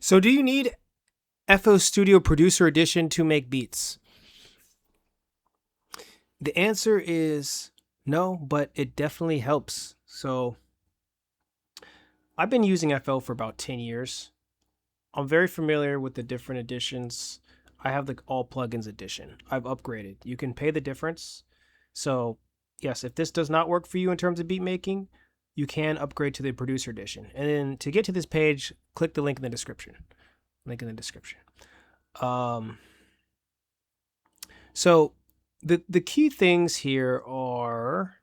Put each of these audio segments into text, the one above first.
So, do you need FL Studio Producer Edition to make beats? The answer is no, but it definitely helps. So, I've been using FL for about 10 years. I'm very familiar with the different editions. I have the all plugins edition. I've upgraded. You can pay the difference. So, yes, if this does not work for you in terms of beat making, you can upgrade to the producer edition. And then to get to this page, click the link in the description. Link in the description. Um, so the key things here are,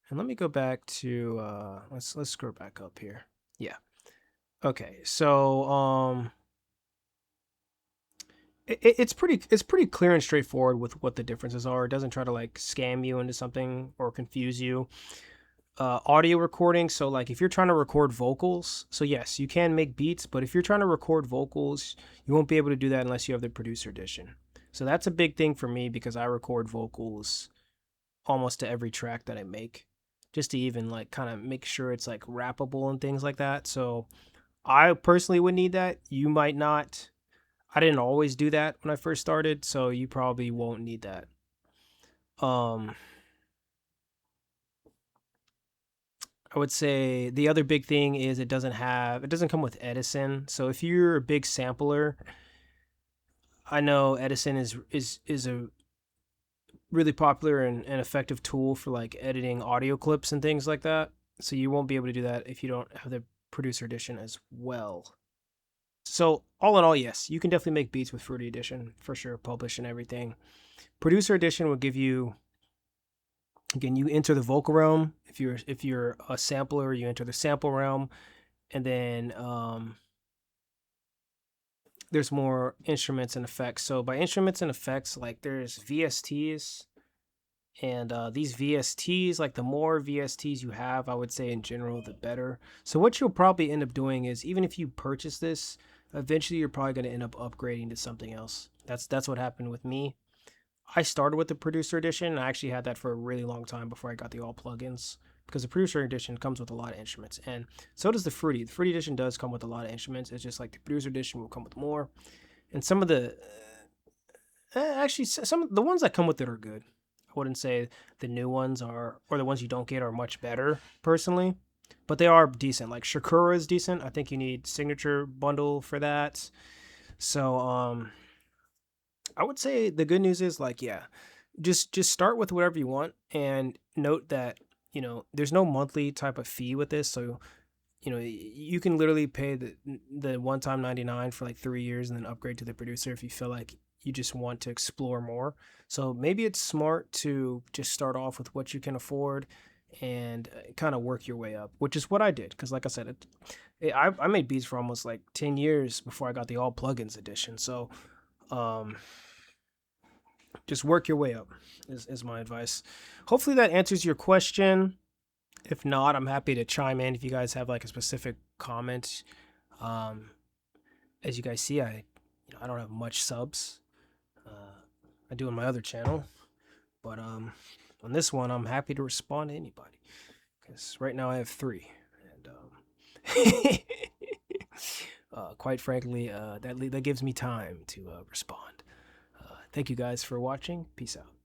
and let me go back to let's scroll back up here. Yeah. Okay. So it's pretty clear and straightforward with what the differences are. It doesn't try to like scam you into something or confuse you. Audio recording, so like if you're trying to record vocals, so yes, you can make beats, but if you're trying to record vocals, you won't be able to do that unless you have the producer edition. So that's a big thing for me because I record vocals almost to every track that I make, just to even like kind of make sure it's like rappable and things like that. So I personally would need that. You might not. I didn't always do that when I first started, so you probably won't need that. Um, I would say the other big thing is it doesn't come with Edison. So if you're a big sampler, I know Edison is a really popular and effective tool for like editing audio clips and things like that. So you won't be able to do that if you don't have the producer edition as well. So all in all, yes, you can definitely make beats with Fruity Edition for sure, publish and everything. Producer Edition will give you, again, you enter the vocal realm. If you're a sampler, you enter the sample realm, and then there's more instruments and effects. So by instruments and effects, like there's VSTs, and these VSTs, like the more VSTs you have, I would say in general, the better. So what you'll probably end up doing is even if you purchase this, eventually you're probably going to end up upgrading to something else. That's what happened with me. I started with the producer edition. And I actually had that for a really long time before I got the all plugins because the producer edition comes with a lot of instruments, and so does the Fruity. The Fruity edition does come with a lot of instruments. It's just like the producer edition will come with more, and some of the actually some of the ones that come with it are good. I wouldn't say the new ones are, or the ones you don't get are much better personally, but they are decent. Like Shakura is decent. I think you need signature bundle for that. So I would say the good news is like, yeah, just start with whatever you want, and note that there's no monthly type of fee with this. So you can literally pay the one time 99 for like 3 years and then upgrade to the producer if you feel like you just want to explore more. So maybe it's smart to just start off with what you can afford and kind of work your way up, which is what I did. Because like I said, I made beats for almost like 10 years before I got the all plugins edition. So um, just work your way up is my advice. Hopefully that answers your question. If not, I'm happy to chime in if you guys have like a specific comment. Um, as you guys see, I don't have much subs. I do on my other channel, but on this one, I'm happy to respond to anybody because right now I have three, and quite frankly, that gives me time to respond. Thank you guys for watching. Peace out.